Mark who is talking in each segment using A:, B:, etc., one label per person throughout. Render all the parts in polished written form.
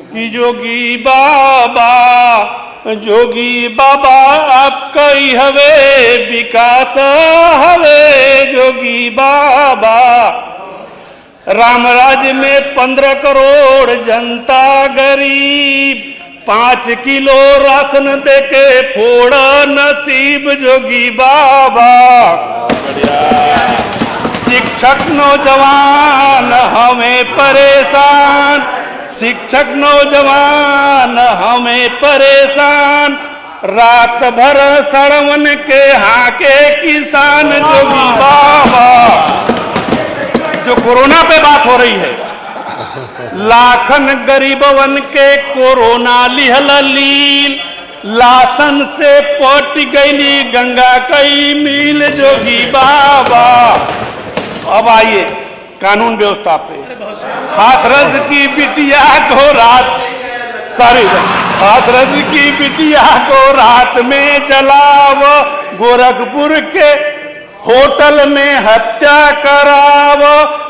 A: कि जोगी बाबा आपका ही हवे विकास हवे जोगी बाबा। राम राज्य में 15 करोड़ जनता गरीब, 5 किलो राशन देके फोड़ा नसीब जोगी बाबा। शिक्षक नौजवान हमें परेशान, शिक्षक नौजवान हमें परेशान, रात भर सड़वन के हाके किसान जोगी बाबा। जो कोरोना पे बात हो रही है, लाखन गरीबवन के कोरोना लिहल लील, लासन से पट गईली गंगा कई मील जोगी बाबा। अब आइए कानून व्यवस्था पे। हाथरस की बिटिया को हाथरस की बिटिया को रात में जलाव, गोरखपुर के होटल में हत्या कराव,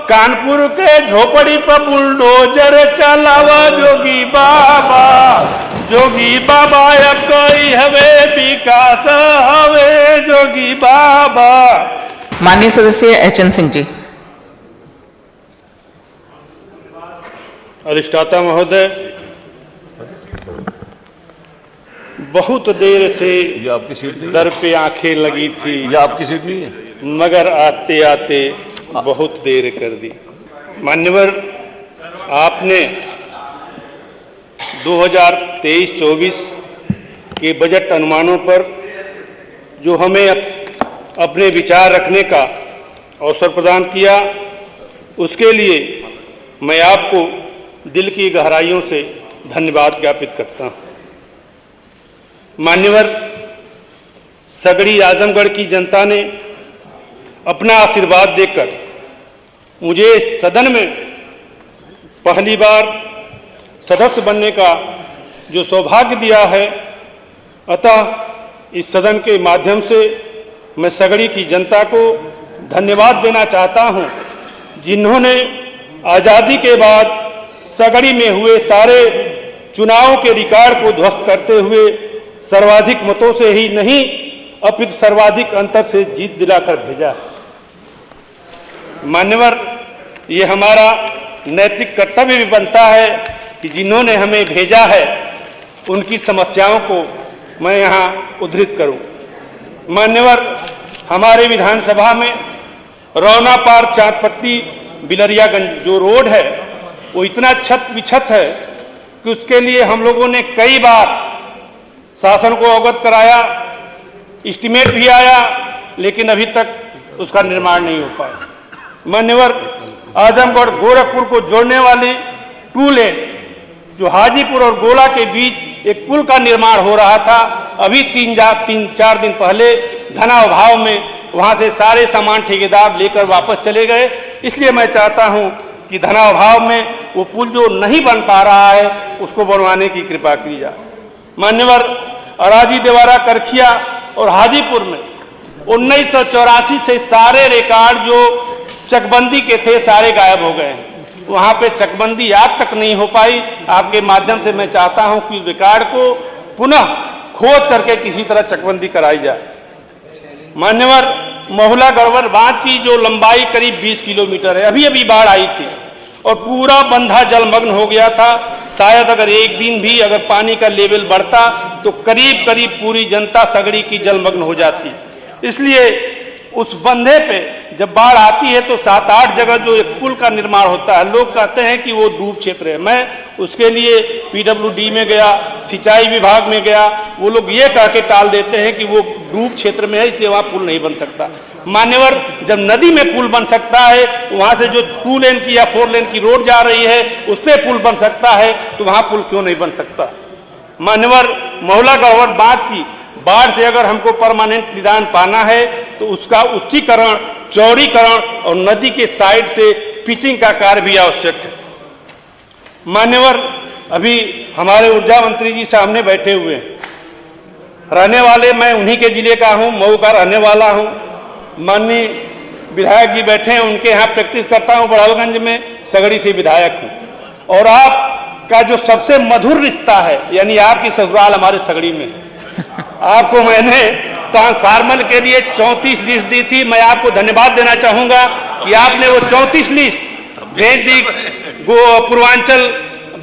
A: कानपुर के झोपड़ी पर बुलडोजर चलाव जोगी बाबा। जोगी बाबा कोई हवे विकास हवे जोगी बाबा।
B: माननीय सदस्य एचएन सिंह जी।
A: अधिष्ठाता महोदय, बहुत देर से दर पे आंखें लगी थी,
C: ये आपकी सीट नहीं है,
A: मगर आते आते बहुत देर कर दी। मान्यवर, आपने 2023-24 के बजट अनुमानों पर जो हमें अपने विचार रखने का अवसर प्रदान किया, उसके लिए मैं आपको दिल की गहराइयों से धन्यवाद ज्ञापित करता हूँ। मान्यवर, सगड़ी आजमगढ़ की जनता ने अपना आशीर्वाद देकर मुझे सदन में पहली बार सदस्य बनने का जो सौभाग्य दिया है, अतः इस सदन के माध्यम से मैं सगड़ी की जनता को धन्यवाद देना चाहता हूं, जिन्होंने आज़ादी के बाद सगड़ी में हुए सारे चुनावों के रिकॉर्ड को ध्वस्त करते हुए सर्वाधिक मतों से ही नहीं अपितु सर्वाधिक अंतर से जीत दिलाकर भेजा। मान्यवर, ये हमारा नैतिक कर्तव्य भी बनता है कि जिन्होंने हमें भेजा है उनकी समस्याओं को मैं यहाँ उद्धृत करूँ। मान्यवर, हमारे विधानसभा में रौना पार चांदपट्टी बिलरियागंज जो रोड है वो इतना छत विछत है कि उसके लिए हम लोगों ने कई बार शासन को अवगत कराया, एस्टीमेट भी आया, लेकिन अभी तक उसका निर्माण नहीं हो पाया। मान्यवर, आजमगढ़ गोरखपुर को जोड़ने वाली 2 लेन जो हाजीपुर और गोला के बीच एक पुल का निर्माण हो रहा था, अभी 3-4 दिन पहले धनाभाव में वहां से सारे सामान ठेकेदार लेकर वापस चले गए। इसलिए मैं चाहता हूं कि धनाभाव में वो पुल जो नहीं बन पा रहा है उसको बनवाने की कृपा की जाए। मान्यवर, अराजी देवारा करखिया और हाजीपुर में 1984 से सारे रिकॉर्ड जो चकबंदी के थे सारे गायब हो गए हैं। वहाँ पे चकबंदी आज तक नहीं हो पाई। आपके माध्यम से मैं चाहता हूँ कि रिकॉर्ड को पुनः खोद करके किसी तरह चकबंदी कराई जाए। मान्यवर, महुला गढ़वर बांध की जो लंबाई करीब 20 किलोमीटर है, अभी अभी बाढ़ आई थी और पूरा बंधा जलमग्न हो गया था। शायद अगर एक दिन भी अगर पानी का लेवल बढ़ता तो करीब करीब पूरी जनता सगड़ी की जलमग्न हो जाती। इसलिए उस बंधे पे जब बाढ़ आती है तो 7-8 जगह जो एक पुल का निर्माण होता है, लोग कहते हैं कि वो डूब क्षेत्र है। मैं उसके लिए पीडब्ल्यूडी में गया, सिंचाई विभाग में गया, वो लोग ये कह के टाल देते हैं कि वो डूब क्षेत्र में है इसलिए वहाँ पुल नहीं बन सकता। मान्यवर, जब नदी में पुल बन सकता है, वहाँ से जो 2 लेन की या 4 लेन की रोड जा रही है उस पर पुल बन सकता है, तो वहाँ पुल क्यों नहीं बन सकता। मान्यवर, महुला गढ़वर बांध की बाढ़ से अगर हमको परमानेंट निदान पाना है तो उसका उच्चीकरण, चौड़ीकरण और नदी के साइड से पिचिंग का कार्य भी आवश्यक है। मान्यवर, अभी हमारे ऊर्जा मंत्री जी सामने बैठे हुए हैं, रहने वाले मैं उन्हीं के जिले का हूं, मऊ का रहने वाला हूं। माननीय विधायक जी बैठे हैं, उनके यहाँ प्रैक्टिस करता हूं, बड़ौलगंज में सगड़ी से विधायक हूं। और आप का जो सबसे मधुर रिश्ता है, यानी आपकी ससुराल हमारे सगड़ी में है। आपको मैंने ट्रांसफार्मर के लिए 34 लिस्ट दी थी। मैं आपको धन्यवाद देना चाहूंगा कि आपने वो 34 लिस्ट भेज दी पूर्वांचल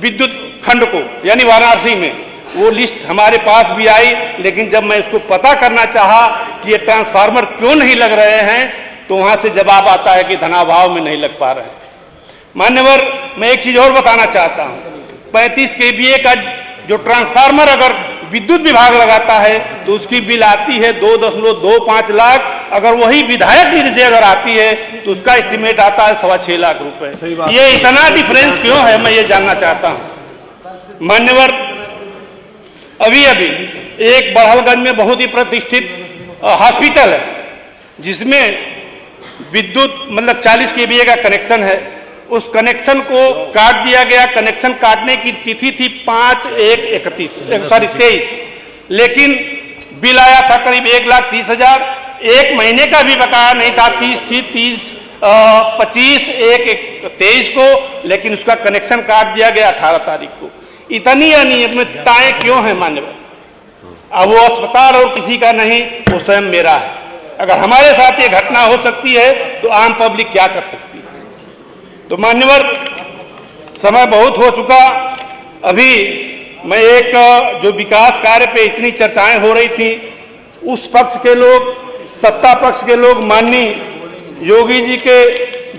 A: विद्युत खंड को, यानी वाराणसी में। वो लिस्ट हमारे पास भी आई, लेकिन जब मैं इसको पता करना चाहा कि ये ट्रांसफार्मर क्यों नहीं लग रहे हैं, तो वहां से जवाब आता है कि धनाभाव में नहीं लग पा रहे हैं। मान्यवर, मैं एक चीज और बताना चाहता हूं। 35 kVA का जो ट्रांसफार्मर अगर विद्युत विभाग लगाता है तो उसकी बिल आती है 2.25 लाख। अगर वही विधायक निधि से अगर आती है तो उसका एस्टिमेट आता है 6.25 लाख रुपए। ये इतना डिफरेंस क्यों है, मैं ये जानना चाहता हूं। मान्यवर, अभी एक बड़हलगंज में बहुत ही प्रतिष्ठित हॉस्पिटल है, जिसमें विद्युत मतलब 40 kVA का कनेक्शन है। उस कनेक्शन को काट दिया गया। कनेक्शन काटने की तिथि थी 5/1/23, लेकिन बिल आया था करीब 1,30,000। एक महीने का भी बकाया नहीं था, 30 थी, 25/1/23 को, लेकिन उसका कनेक्शन काट दिया गया 18 तारीख को। इतनी अनियमितताएं क्यों है मान्यवर? अब वो अस्पताल और किसी का नहीं, वो स्वयं मेरा है। अगर हमारे साथ ये घटना हो सकती है तो आम पब्लिक क्या कर सकती है? तो मान्यवर, समय बहुत हो चुका। अभी मैं एक जो विकास कार्य पे इतनी चर्चाएं हो रही थी, उस पक्ष के लोग, सत्ता पक्ष के लोग माननीय योगी जी के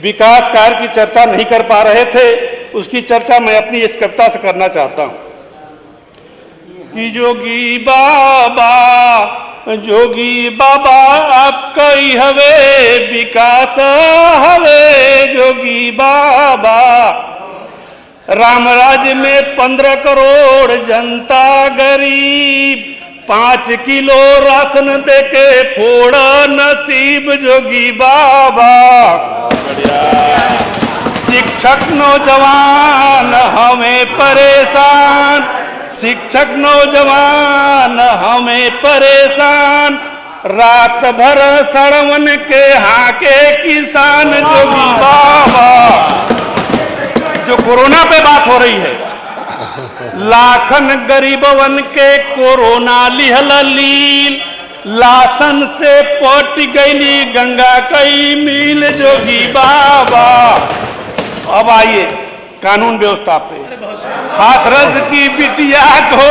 A: विकास कार्य की चर्चा नहीं कर पा रहे थे। उसकी चर्चा मैं अपनी इस कविता से करना चाहता हूं कि जोगी बाबा आपका ही हवे विकास हवे। जोगी बाबा राम राज्य में 15 करोड़ जनता गरीब, 5 किलो राशन देके फोड़ नसीब। जोगी बाबा शिक्षक नौजवान हमें परेशान, शिक्षक नौजवान हमें परेशान, रात भर सरवन के हाके किसान। जोगी बाबा, जो कोरोना पे बात हो रही है, लाखन गरीबवन के कोरोना लिहल लील, लासन से पट गईली गंगा कई मील। जोगी बाबा, अब आइए कानून व्यवस्था पे। हाथरस की बिटिया को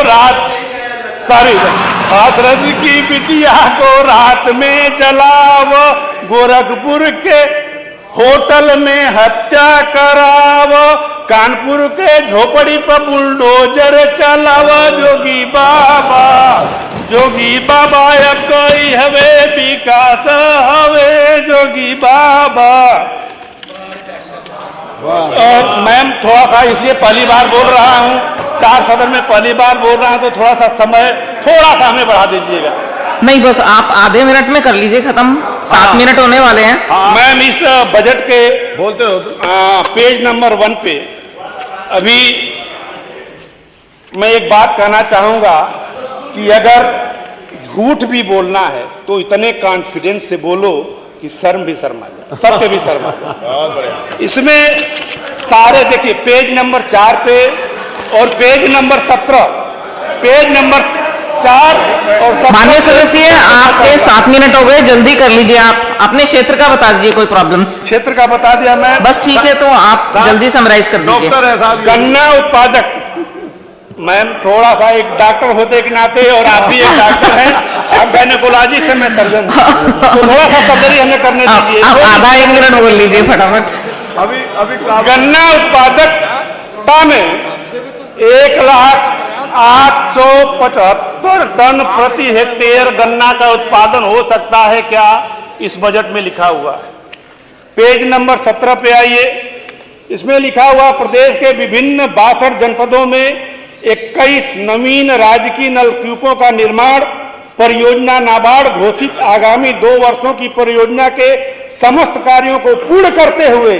A: हाथरस की बिटिया को रात में जलाव, गोरखपुर के होटल में हत्या कराव, कानपुर के झोपड़ी पर बुलडोजर चलाव। जोगी बाबा कोई हवे विकास हवे। जोगी बाबा, मैम थोड़ा सा इसलिए पहली बार बोल रहा हूँ, 4 सदन में पहली बार बोल रहा हूँ, तो थोड़ा सा समय हमें बढ़ा दीजिएगा।
B: नहीं, बस आप आधे मिनट में कर लीजिए खत्म, 7 मिनट होने वाले हैं।
A: मैम, इस बजट के बोलते हो पेज नंबर 1 पे अभी मैं एक बात कहना चाहूंगा कि अगर झूठ भी बोलना है तो इतने कॉन्फिडेंस से बोलो कि शर्म भी शर्म आ जाए, सब पे भी शर्म आ जाए। इसमें सारे देखिए, पेज नंबर 4 पे और पेज नंबर 17, पेज नंबर 4 और 17।
B: माननीय सदस्य, आपके 7 मिनट हो गए, जल्दी कर लीजिए। आप अपने क्षेत्र का बता दीजिए, कोई प्रॉब्लम्स?
A: क्षेत्र का बता दिया मैं।
B: बस ठीक है, तो आप जल्दी समराइज कर दीजिए।
A: गन्ना उत्पादक, मैम थोड़ा सा एक डॉक्टर होते के नाते, और आप भी एक डॉक्टर हैं, आप गायनेकोलॉजिस्ट हैं, मैं सर्जन, तो थोड़ा सा सर्जरी हमें करने दीजिए।
B: आप आधा 1 मिनट बोल लीजिए फटाफट।
A: अभी गन्ना उत्पादकता में 1,08,75 टन प्रति हेक्टेयर गन्ना का उत्पादन हो सकता है क्या, इस बजट में लिखा हुआ है। पेज नंबर 17 पे आइए, इसमें लिखा हुआ प्रदेश के विभिन्न 62 जनपदों में 21 नवीन राजकीय नलकूपों का निर्माण परियोजना नाबार्ड घोषित आगामी 2 वर्षों की परियोजना के समस्त कार्यों को पूर्ण करते हुए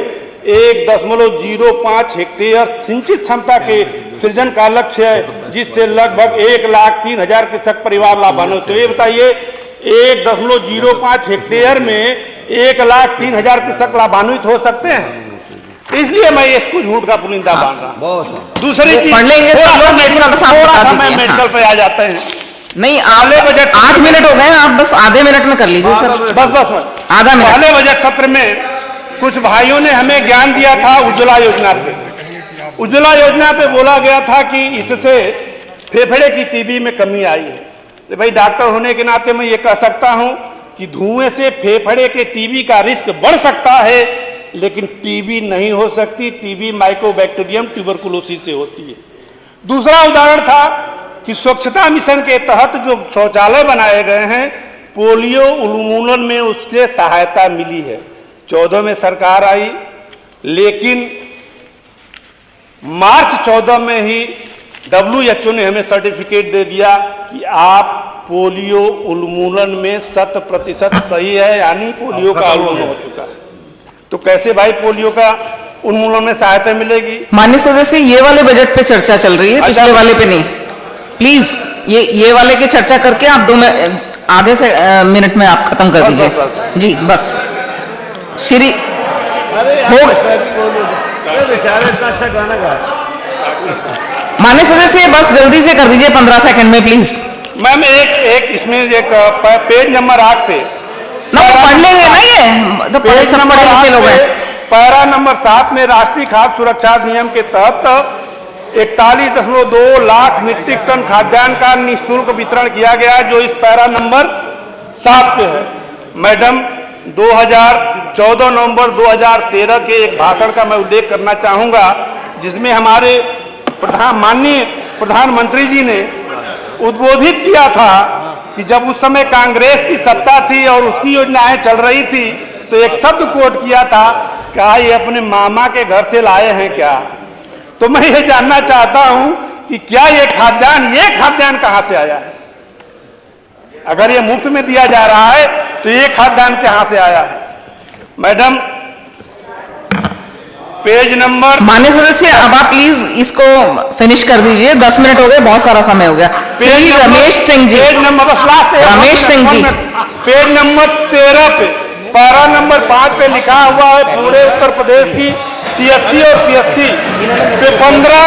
A: 1.05 हेक्टेयर सिंचित क्षमता के सृजन का लक्ष्य है, जिससे लगभग 1,03,000 कृषक परिवार लाभान्वित। तो ये बताइए, 1.05 हेक्टेयर में 1,03,000 कृषक लाभान्वित हो सकते हैं? इसलिए मैं इसको झूठ का पुलिंदा मान रहा हूं।
C: बहुत
A: दूसरी चीज,
B: पढ़ लेंगे सब लोग, लेकिन अब आप
A: थोड़ा
B: बता
A: सा मैं
B: दीजिए,
A: मेडिकल
B: हाँ।
A: पे आ जाते हैं।
B: नहीं,
A: पहले
B: आप
A: बजट
B: 8 मिनट हो गए, आप बस आधे मिनट में कर लीजिए सर।
A: बस बस
B: आधा मिनट।
A: पहले बजट सत्र में कुछ भाइयों ने हमें ज्ञान दिया था उज्ज्वला योजना पे। उज्ज्वला योजना पे बोला गया था कि इससे फेफड़े की टीबी में कमी आई है। तो भाई डॉक्टर होने के नाते मैं ये कह सकता हूं कि धुएं से फेफड़े के टीबी का रिस्क बढ़ सकता है, लेकिन टीबी नहीं हो सकती। टीबी माइकोबैक्टीरियम ट्यूबरकुलोसिस से होती है। दूसरा उदाहरण था कि स्वच्छता मिशन के तहत जो शौचालय बनाए गए हैं, पोलियो उन्मूलन में उसके सहायता मिली है। 14 में सरकार आई, लेकिन मार्च 14 में ही WHO ने हमें सर्टिफिकेट दे दिया कि आप पोलियो उन्मूलन में 100% सही है, यानी पोलियो का उन्मूलन हो चुका है। तो कैसे भाई पोलियो का उन्मूलन में सहायता मिलेगी?
B: माननीय सदस्य, ये वाले बजट पे चर्चा चल रही है, पिछले वाले पे नहीं। प्लीज ये वाले की चर्चा करके आप आधे से मिनट में आप खत्म कर दीजिए जी, बस। श्री हो
C: बेचारे इतना अच्छा गाना गाया।
B: माननीय सदस्य, बस जल्दी से कर दीजिए 15 सेकंड में प्लीज।
A: मैम एक इसमें एक पेज नंबर 8 पे
B: ना वो पढ़ लेंगे ना, ये तो पढ़े सब पढ़े लिखे लोग हैं।
A: पैरा नंबर 7 में राष्ट्रीय खाद्य सुरक्षा नियम के तहत 41.2 लाख मीट्रिक टन खाद्यान्न का निःशुल्क वितरण किया गया, जो इस पैरा नंबर 7 पे है। मैडम, 2014 नवंबर 2013 के एक भाषण का मैं उल्लेख करना चाहूंगा, जिसमें हमारे माननीय प्रधानमंत्री जी ने उद्बोधित किया था कि जब उस समय कांग्रेस की सत्ता थी और उसकी योजनाएं चल रही थी, तो एक शब्द कोट किया था, क्या ये अपने मामा के घर से लाए हैं क्या? तो मैं ये जानना चाहता हूं कि क्या ये खाद्यान्न कहां से आया है? अगर ये मुफ्त में दिया जा रहा है तो ये खाद्यान्न कहां से आया है? मैडम, पेज नंबर,
B: माननीय सदस्य, अब आप प्लीज इसको फिनिश कर दीजिए, 10 मिनट हो गए, बहुत सारा समय हो गया। श्री रमेश सिंह जी,
A: पेज नंबर, बस last
B: Ramesh Singh ji,
A: page number 13 पे पैरा नंबर 5 पे लिखा हुआ है, पूरे उत्तर प्रदेश की CSC और PSC पे 15